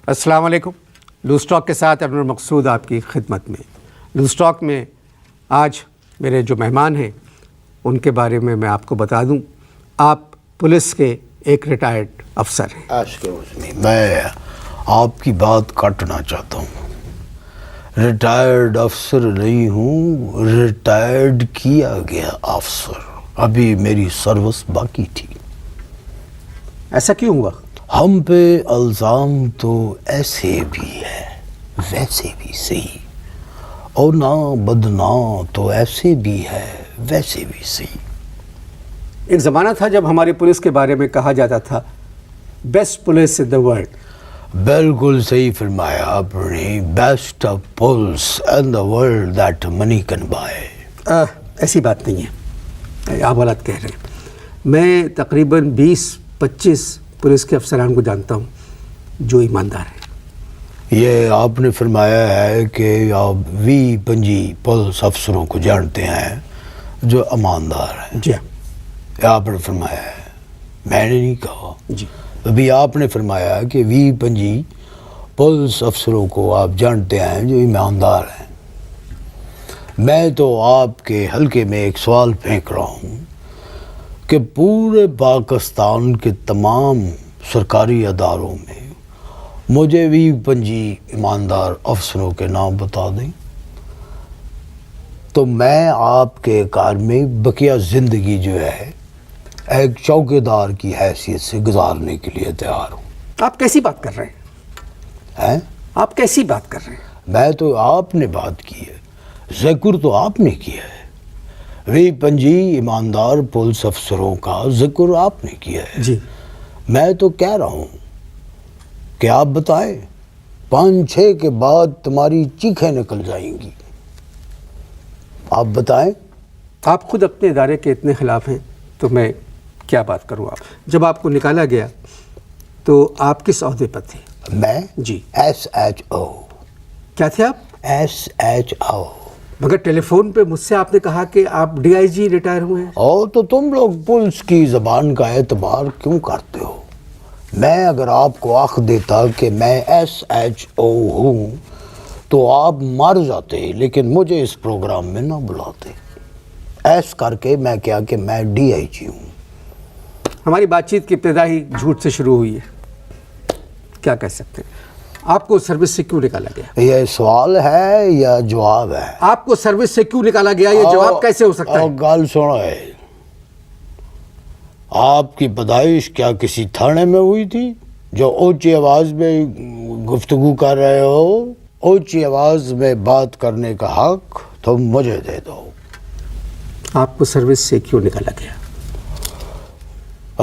السلام علیکم. Loose talk کے ساتھ انور مقصود آپ کی خدمت میں. لوز ٹاک میں آج میرے جو مہمان ہیں ان کے بارے میں آپ کو بتا دوں. آپ پولیس کے ایک ریٹائرڈ افسر ہیں. میں آپ کی بات کاٹنا چاہتا ہوں. ریٹائرڈ افسر نہیں ہوں، ریٹائرڈ کیا گیا افسر. ابھی میری سروس باقی تھی. ایسا کیوں ہوا؟ ہم پہ الزام تو ایسے بھی ہے ویسے بھی صحیح، اور نہ بدنام تو ایسے بھی ہے ویسے بھی صحیح. ایک زمانہ تھا جب ہماری پولیس کے بارے میں کہا جاتا تھا best police in the world. بالکل صحیح فرمایا آپ نے. Best police in the world that money can buy. ایسی بات نہیں ہے، آپ غلط کہہ رہے ہیں. میں تقریباً 20-25 پولیس کے افسران کو جانتا ہوں جو ایماندار ہیں. یہ آپ نے فرمایا ہے کہ آپ 20-25 پولیس افسروں کو جانتے ہیں جو ایماندار ہیں. جی ہاں، آپ نے فرمایا ہے، میں نے نہیں کہا. جی ابھی آپ نے فرمایا کہ 20-25 پولیس افسروں کو آپ جانتے ہیں جو ایماندار ہیں. میں تو آپ کے حلقے میں ایک سوال پھینک رہا ہوں کہ پورے پاکستان کے تمام سرکاری اداروں میں مجھے 20-25 ایماندار افسروں کے نام بتا دیں تو میں آپ کے کار میں بقیہ زندگی جو ہے ایک چوکیدار کی حیثیت سے گزارنے کے لیے تیار ہوں. آپ کیسی بات کر رہے ہیں؟ آپ کیسی بات کر رہے ہیں؟ میں تو آپ نے بات کی ہے، ذکر تو آپ نے کیا ہے. 20-25 ایماندار پولیس افسروں کا ذکر آپ نے کیا ہے. جی میں تو کہہ رہا ہوں کہ آپ بتائیں، 5-6 کے بعد تمہاری چیخیں نکل جائیں گی. آپ بتائیں. آپ خود اپنے ادارے کے اتنے خلاف ہیں تو میں کیا بات کروں. آپ جب آپ کو نکالا گیا تو آپ کس عہدے پر تھے؟ میں جی SHO. کیا تھے آپ؟ SHO. مگر ٹیلی فون پہ مجھ سے آپ نے کہا کہ آپ DIG ریٹائر ہوئے ہیں. تو تم لوگ پولیس کی زبان کا اعتبار کیوں کرتے ہو؟ میں اگر آپ کو آخ دیتا کہ میں SHO ہوں تو آپ مر جاتے، لیکن مجھے اس پروگرام میں نہ بلاتے. ایس کر کے میں کیا کہ میں DIG ہوں. ہماری بات چیت کی ابتدا ہی جھوٹ سے شروع ہوئی ہے. کیا کہہ سکتے ہیں؟ آپ کو سروس سے کیوں نکالا گیا؟ یہ سوال ہے یا جواب ہے؟ آپ کو سروس سے کیوں نکالا گیا، یہ جواب کیسے ہو سکتا ہے؟ گال سنو ہے، آپ کی پیدائش کیا کسی تھانے میں ہوئی تھی جو اونچی آواز میں گفتگو کر رہے ہو؟ اونچی آواز میں بات کرنے کا حق تم مجھے دے دو. آپ کو سروس سے کیوں نکالا گیا؟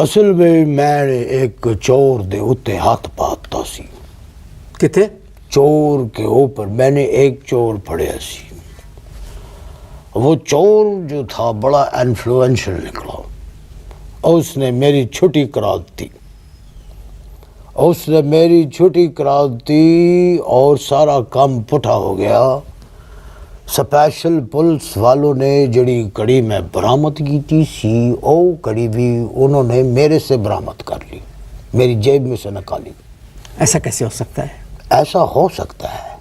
اصل میں نے ایک چور دے اتے ہاتھ پاتا سی. کتنے؟ چور کے اوپر میں نے ایک چور پڑیا سی. وہ چور جو تھا بڑا انفلوئنشل نکلا. اس نے میری چھٹی کرا دی. اور سارا کام پٹھا ہو گیا. سپیشل پولیس والوں نے جڑی کڑی میں برآمد کی تھی او کڑی بھی انہوں نے میرے سے برآمد کر لی، میری جیب میں سے نکالی. ایسا کیسے ہو سکتا ہے؟ ایسا ہو سکتا ہے.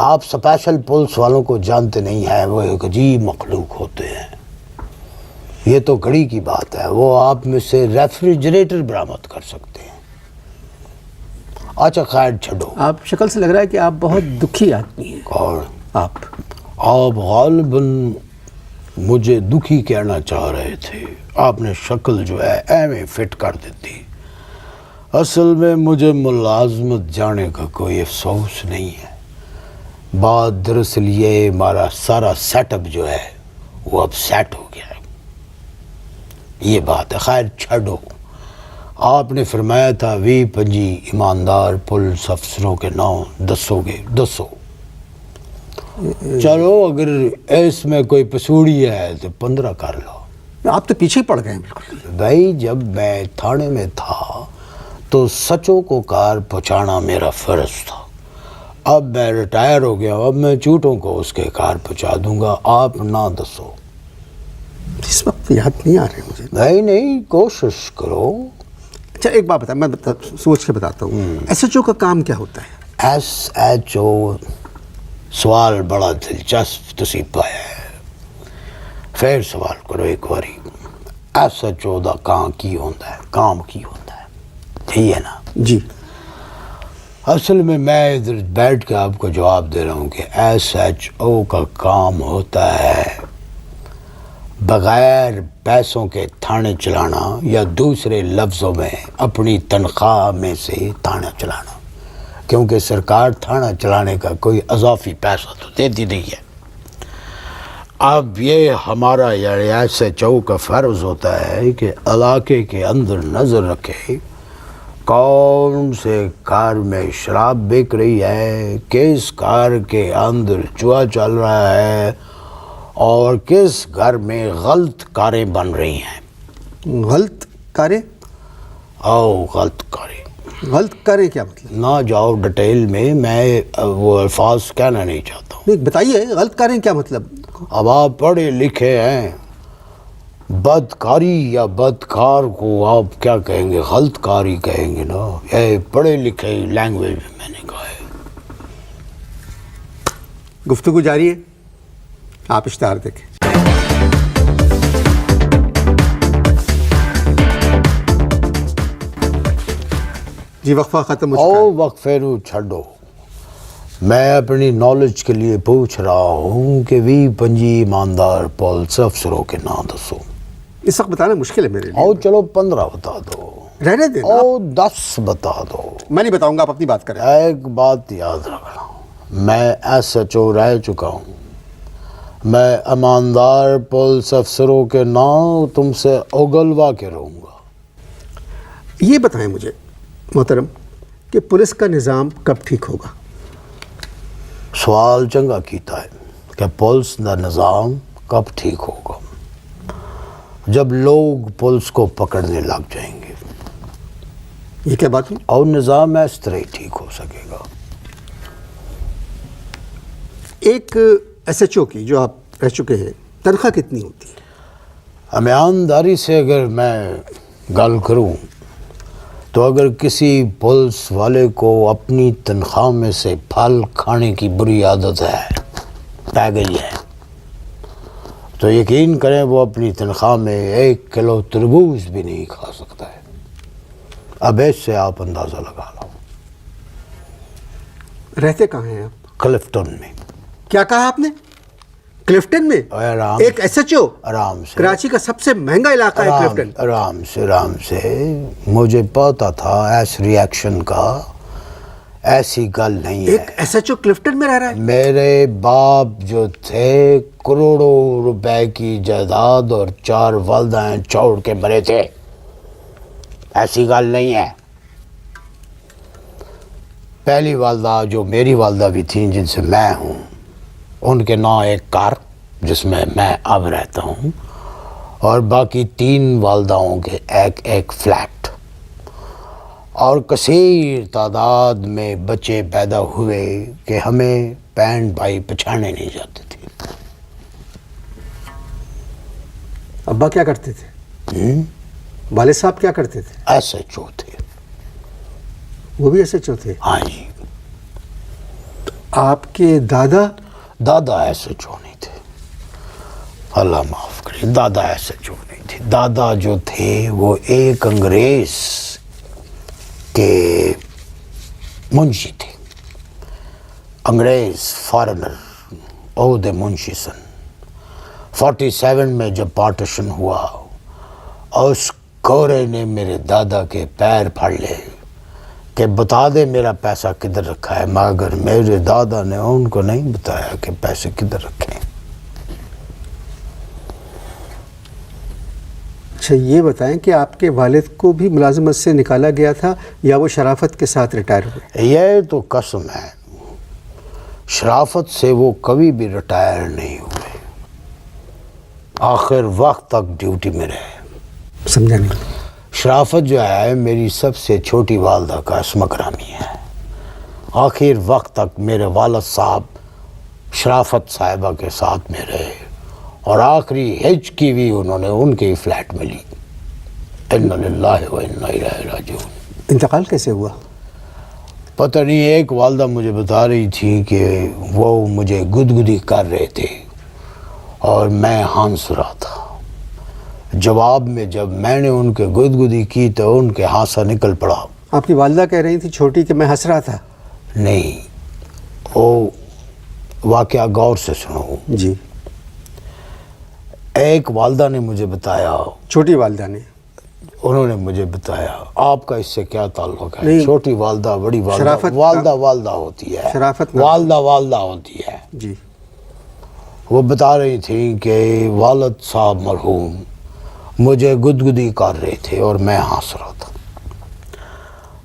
آپ سپیشل پولیس والوں کو جانتے نہیں ہیں، وہ ایک عجیب مخلوق ہوتے ہیں. یہ تو گھڑی کی بات ہے، وہ آپ میں سے ریفریجریٹر برآمد کر سکتے ہیں. اچھا خیر چھڈو. آپ شکل سے لگ رہا ہے کہ آپ بہت دکھی آدمی ہیں. اور آپ غالباً مجھے دکھی کہنا چاہ رہے تھے. آپ نے شکل جو ہے ایویں فٹ کر دیتی. اصل میں مجھے ملازمت جانے کا کوئی افسوس نہیں ہے. بات دراصل یہ ہمارا سارا سیٹ اپ جو ہے وہ اب سیٹ ہو گیا ہے. یہ بات ہے. خیر چھڈو. آپ نے فرمایا تھا 20-25 ایماندار پولیس افسروں کے نام دسو گے. دسو. چلو اگر اس میں کوئی پسوڑی ہے تو 15 کر لو. آپ تو پیچھے پڑ گئے ہیں بالکل. بھائی جب میں تھانے میں تھا تو سچوں کو کار پہنچانا میرا فرض تھا. اب میں ریٹائر ہو گیا، اب میں جھوٹوں کو اس کے کار پہنچا دوں گا. آپ نہ دسو. اس وقت یاد نہیں آ رہے مجھے. نہیں کوشش کرو. اچھا اچھا ایک بات بتائیں، میں سوچ کے بتاتا ہوں، ایس ایچ او کا کام کیا ہوتا ہے؟ ایس ایچ او سوال بڑا دلچسپ تسی پایا ہے، پھر سوال کرو ایک باری، ایس ایچ او دا کام کی ہوتا ہے، کام کی ہوتا ہے، ٹھیک ہے نا؟ جی اصل میں ادھر بیٹھ کے آپ کو جواب دے رہا ہوں کہ ایس ایچ او کا کام ہوتا ہے بغیر پیسوں کے تھانے چلانا، یا دوسرے لفظوں میں اپنی تنخواہ میں سے تھانہ چلانا، کیونکہ سرکار تھانہ چلانے کا کوئی اضافی پیسہ تو دیتی نہیں ہے۔ اب یہ ہمارا یعنی ایس ایچ او کا فرض ہوتا ہے کہ علاقے کے اندر نظر رکھے کون سے کار میں شراب بک رہی ہے، کس کار کے اندر جوا چل رہا ہے، اور کس گھر میں غلط کاریں بن رہی ہیں۔ غلط کاریں؟ غلط کاریں، غلط کاریں کیا مطلب؟ نہ جاؤ ڈیٹیل میں وہ الفاظ کہنا نہیں چاہتا ہوں۔ نہیں بتائیے، غلط کاریں کیا مطلب؟ اب آپ پڑھے لکھے ہیں، بدکاری یا بدکار کو آپ کیا کہیں گے؟ غلط کاری کہیں گے نا، یہ پڑھے لکھے لینگویج میں نے کہا ہے۔ گفتگو جاری ہے، آپ اشتہار دیکھیں۔ جی وقفہ ختم ہو چکا ہے۔ وقفے نو چھڈو، میں اپنی نالج کے لیے پوچھ رہا ہوں کہ 25 ایماندار پولیس افسروں کے نام دسو۔ اس وقت بتانا مشکل ہے میرے لیے۔ چلو 15 بتا دو، رہنے دیں، 10 بتا دو۔ میں نہیں بتاؤں گا، آپ اپنی بات کریں۔ ایک بات یاد رکھنا، میں ایس ایچ او رہ چکا ہوں، میں ایماندار پولیس افسروں کے نام تم سے اگلوا کے رہوں گا۔ یہ بتائیں مجھے محترم کہ پولیس کا نظام کب ٹھیک ہوگا؟ سوال چنگا کیتا ہے کہ پولیس کا نظام کب ٹھیک ہوگا؟ جب لوگ پولیس کو پکڑنے لگ جائیں گے، یہ کیا بات ہوئی؟ اور نظام اس طرح ہی ٹھیک ہو سکے گا۔ ایک ایس ایچ او کی جو آپ رہ چکے ہیں، تنخواہ کتنی ہوتی ہے؟ ایمانداری سے اگر میں گل کروں تو اگر کسی پولیس والے کو اپنی تنخواہ میں سے پھل کھانے کی بری عادت ہے، پی گئی ہے، تو یقین کریں وہ اپنی تنخواہ میں 1 کلو تربوز بھی نہیں کھا سکتا ہے۔ اب اس سے آپ اندازہ لگا لو۔ رہتے کہاں ہیں آپ؟ کلفٹن میں۔ کیا کہا آپ نے؟ کلفٹن میں؟ آرام ایک ایس ایچ او؟ آرام سے، کراچی کا سب سے مہنگا علاقہ ہے کلفٹن۔ آرام سے مجھے پتا تھا ایس ریاکشن کا، ایسی گل نہیں ہے۔ ایک ایس ایچ او کلفٹن میں رہ رہا ہے؟ میرے باپ جو تھے کروڑوں روپے کی جائیداد اور 4 والدین چھوڑ کے مرے تھے، ایسی گل نہیں ہے۔ پہلی والدہ جو میری والدہ بھی تھیں، جن سے میں ہوں، ان کے نام ایک کار جس میں میں اب رہتا ہوں، اور باقی 3 والداؤں کے ایک فلیٹ، اور کثیر تعداد میں بچے پیدا ہوئے کہ ہمیں بہن بھائی پہچانے نہیں جاتے تھے۔ ابا کیا کرتے تھے؟ والد صاحب کیا کرتے تھے؟ ایس ایچ او تھے۔ وہ بھی ایس ایچ او تھے؟ ہاں جی۔ آپ کے دادا ایس ایچ او نہیں تھے، اللہ معاف کرے، دادا ایس ایچ او نہیں تھے۔ دادا جو تھے وہ ایک انگریز کے منشی تھے، انگریز فارنر، عہد منشی سن۔ 47 میں جب پارٹیشن ہوا، اس گورے نے میرے دادا کے پیر پھاڑ لے کہ بتا دے میرا پیسہ کدھر رکھا ہے، مگر میرے دادا نے ان کو نہیں بتایا کہ پیسے کدھر رکھے ہیں۔ اچھا یہ بتائیں کہ آپ کے والد کو بھی ملازمت سے نکالا گیا تھا یا وہ شرافت کے ساتھ ریٹائر ہوئے؟ یہ تو قسم ہے، شرافت سے وہ کبھی بھی ریٹائر نہیں ہوئے، آخر وقت تک ڈیوٹی میں رہے۔ سمجھا نہیں۔ شرافت جو ہے میری سب سے چھوٹی والدہ کا اسم گرامی ہے، آخر وقت تک میرے والد صاحب شرافت صاحبہ کے ساتھ میں رہے، اور آخری ہج کی بھی انہوں نے ان کے ہی فلیٹ میں لی۔ اِنَّ لِلَّهِ وَإِنَّا إِلَيْهِ رَاجِعُونَ۔ انتقال کیسے ہوا؟ پتہ نہیں، ایک والدہ مجھے بتا رہی تھی کہ وہ مجھے گدگدی کر رہے تھے اور میں ہنس رہا تھا۔ جواب میں جب میں نے ان کے گدگدی کی تو ان کے ہانسا نکل پڑا۔ آپ کی والدہ کہہ رہی تھی چھوٹی کہ میں ہنس رہا تھا؟ نہیں، وہ واقعہ غور سے سنو۔ جی، ایک والدہ نے مجھے بتایا، چھوٹی والدہ نے؟ انہوں نے مجھے بتایا۔ آپ کا اس سے کیا تعلق ہے؟ نہیں، چھوٹی والدہ بڑی والدہ، شرافت والدہ ہوتی ہے، شرافت والدہ ہوتی ہے۔ جی، وہ بتا رہی تھی کہ والد صاحب مرحوم مجھے گدگدی کر رہے تھے اور میں ہنس رہا تھا۔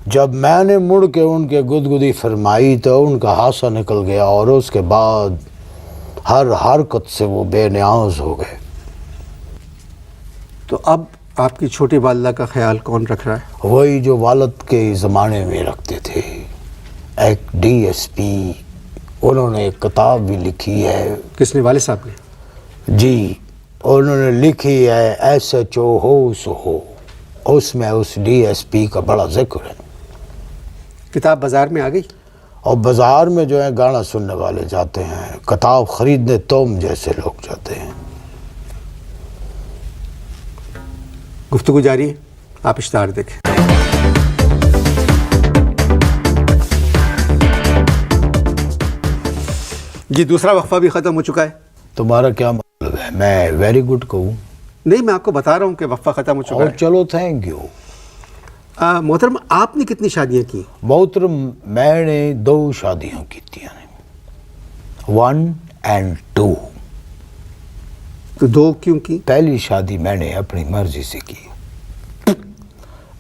جب میں نے مڑ کے ان کے گدگدی فرمائی تو ان کا ہانسا نکل گیا اور اس کے بعد ہر حرکت سے وہ بے نیاز ہو گئے۔ تو اب آپ کی چھوٹی والدہ کا خیال کون رکھ رہا ہے؟ وہی جو والد کے زمانے میں رکھتے تھے، ایک ڈی ایس پی۔ انہوں نے ایک کتاب بھی لکھی ہے۔ کس نے؟ والد صاحب نے؟ جی، انہوں نے لکھی ہے ایس ایچ او ہو سو ہو، اس میں اس ڈی ایس پی کا بڑا ذکر ہے۔ کتاب بازار میں آ گئی؟ اور بازار میں جو ہے گانا سننے والے جاتے ہیں، کتاب خریدنے تم جیسے لوگ جاتے ہیں۔ گفتگو جاری ہے، آپ اشتہار دیکھیں۔ جی، دوسرا وقفہ بھی ختم ہو چکا ہے۔ تمہارا کیا مطلب ہے؟ میں ویری گڈ کہوں؟ نہیں، میں آپ کو بتا رہا ہوں کہ وقفہ ختم ہو چکا اور ہے۔ چلو تھینک یو۔ محترم، آپ نے کتنی شادیاں کی؟ محترم، میں نے 2 شادیاں کی تھی، 1 and 2۔ تو 2 کیوں کی؟ پہلی شادی میں نے اپنی مرضی سے کی،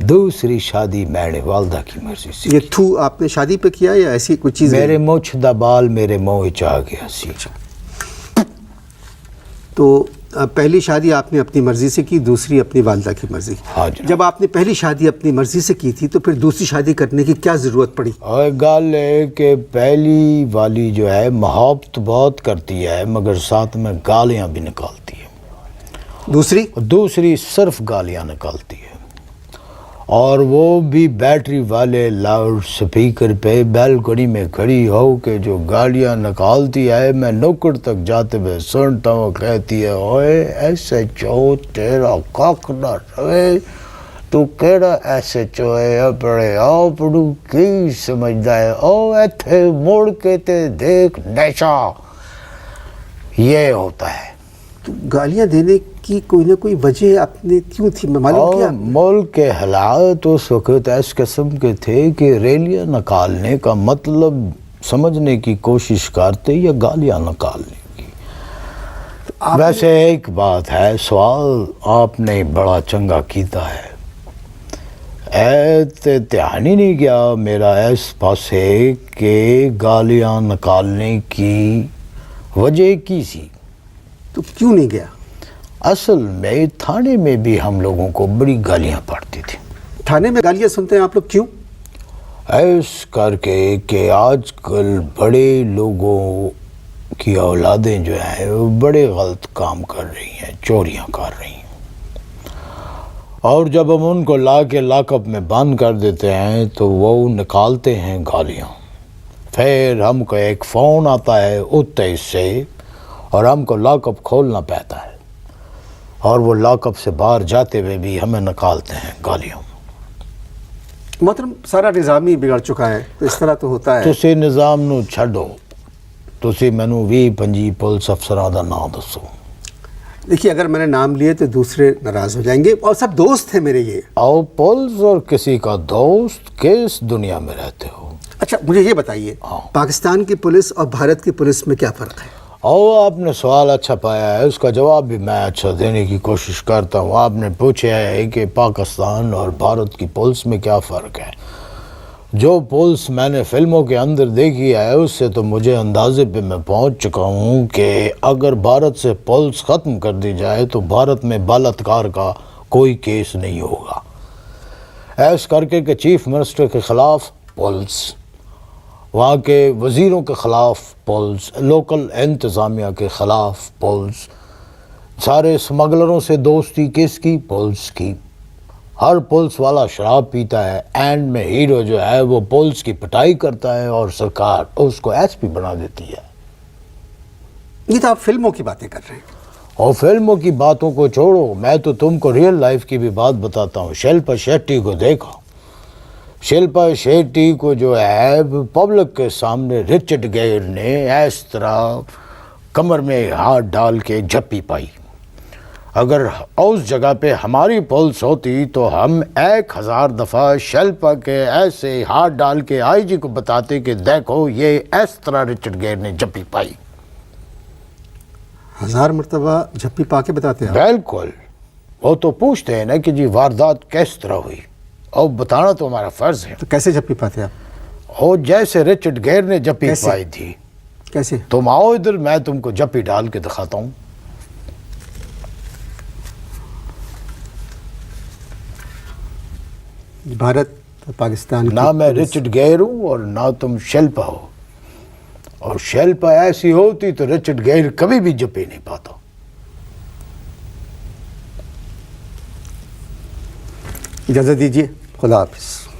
دوسری شادی میں نے والدہ کی مرضی سے یہ آپ نے شادی پہ کیا یا ایسی کوئی چیز؟ میرے مچھ دا بال میرے منہ چ آ گیا سی۔ تو پہلی شادی آپ نے اپنی مرضی سے کی، دوسری اپنی والدہ کی مرضی۔ ہاں جناب۔ جب آپ نے پہلی شادی اپنی مرضی سے کی تھی تو پھر دوسری شادی کرنے کی کیا ضرورت پڑی؟ اور گل ہے کہ پہلی والی جو ہے محبت بہت کرتی ہے مگر ساتھ میں گالیاں بھی نکالتی ہے، دوسری صرف گالیاں نکالتی ہے، اور وہ بھی بیٹری والے لاؤڈ سپیکر پہ بیلکنی میں کھڑی ہو کے جو گالیاں نکالتی ہے، میں نکڑ تک جاتے ہوئے سنتا ہوں، کہتی ہے اوئے ایسے چو تیرا کاک نہ رہے، تو کیڑا ایسے چو ہے اپنے آپ نو کی سمجھدا ہے، او ایتھے مڑ کے تے دیکھ نیشا۔ یہ ہوتا ہے۔ تو گالیاں دینے کی کوئی نہ کوئی وجہ آپ نے کیوں تھی؟ میں معلوم کیا؟ ملک کے حالات اس وقت اس قسم کے تھے کہ ریلیاں نکالنے کا مطلب سمجھنے کی کوشش کرتے یا گالیاں نکالنے کی۔ ویسے ایک بات ہے، سوال آپ نے بڑا چنگا کیتا ہے، دھیان ہی نہیں گیا میرا اس پاسے کہ گالیاں نکالنے کی وجہ کی سی۔ تو کیوں نہیں گیا؟ اصل میں تھانے میں بھی ہم لوگوں کو بڑی گالیاں پڑتی تھی۔ تھانے میں گالیاں سنتے ہیں آپ لوگ؟ کیوں؟ ایس کر کے کہ آج کل بڑے لوگوں کی اولادیں جو ہیں وہ بڑے غلط کام کر رہی ہیں، چوریاں کر رہی ہیں، اور جب ہم ان کو لا کے لاک اپ میں بند کر دیتے ہیں تو وہ نکالتے ہیں گالیاں۔ پھر ہم کو ایک فون آتا ہے اتنے سے اور ہم کو لاک اپ کھولنا پڑتا ہے، اور وہ لاک اپ سے باہر جاتے ہوئے بھی ہمیں نکالتے ہیں گالیوں۔ محترم، سارا نظام ہی بگڑ چکا ہے، تو اس طرح تو ہوتا ہے۔ تسی نظام نو چھڈو، تسی مینوں 20-25 پولیس افسراں دا نام دسو۔ دیکھیے، اگر میں نے نام لیے تو دوسرے ناراض ہو جائیں گے، اور سب دوست ہیں میرے یہ۔ او پولیس اور کسی کا دوست کس دنیا میں رہتے ہو؟ اچھا، مجھے یہ بتائیے، پاکستان کی پولیس اور بھارت کی پولیس میں کیا فرق ہے؟ آپ نے سوال اچھا پایا ہے، اس کا جواب بھی میں اچھا دینے کی کوشش کرتا ہوں۔ آپ نے پوچھا ہے کہ پاکستان اور بھارت کی پولیس میں کیا فرق ہے۔ جو پولیس میں نے فلموں کے اندر دیکھی ہے اس سے تو مجھے اندازے پہ میں پہنچ چکا ہوں کہ اگر بھارت سے پولیس ختم کر دی جائے تو بھارت میں بلاತ್ಕಾರ کا کوئی کیس نہیں ہوگا۔ ایس کر کے کہ چیف منسٹر کے خلاف پولیس، وہاں کے وزیروں کے خلاف پولیس، لوکل انتظامیہ کے خلاف پولیس، سارے سمگلروں سے دوستی کس کی؟ پولیس کی۔ ہر پولیس والا شراب پیتا ہے، اینڈ میں ہیرو جو ہے وہ پولیس کی پٹائی کرتا ہے اور سرکار اس کو ایس پی بنا دیتی ہے۔ یہ تو آپ فلموں کی باتیں کر رہے ہیں۔ اور فلموں کی باتوں کو چھوڑو، میں تو تم کو ریئل لائف کی بھی بات بتاتا ہوں۔ شلپا شیٹی کو دیکھو، شلپا شیٹی کو جو ہے پبلک کے سامنے رچرڈ گیئر نے اس طرح کمر میں ہاتھ ڈال کے جھپی پائی۔ اگر اس جگہ پہ ہماری پولیس ہوتی تو ہم 1000 دفعہ شلپا کے ایسے ہاتھ ڈال کے آئی جی کو بتاتے کہ دیکھو یہ اس طرح رچرڈ گیئر نے جھپی پائی۔ 1000 مرتبہ جھپی پا کے بتاتے ہیں آپ؟ بالکل، وہ تو پوچھتے ہیں نا کہ جی واردات کس طرح ہوئی، اور بتانا تو ہمارا فرض ہے۔ تو کیسے جھپی پاتے آپ؟ اور جیسے رچرڈ گیئر نے جھپی کیسے؟ پائی تھی۔ کیسے؟ تم آؤ ادھر، میں تم کو جھپی ڈال کے دکھاتا ہوں۔ بھارت اور پاکستان کی نہ میں پولیس- رچرڈ گیئر ہوں اور نہ تم شلپا ہو، اور شلپا ایسی ہوتی تو رچرڈ گیئر کبھی بھی جھپی نہیں پاتا۔ اجازت دیجیے، خدا حافظ۔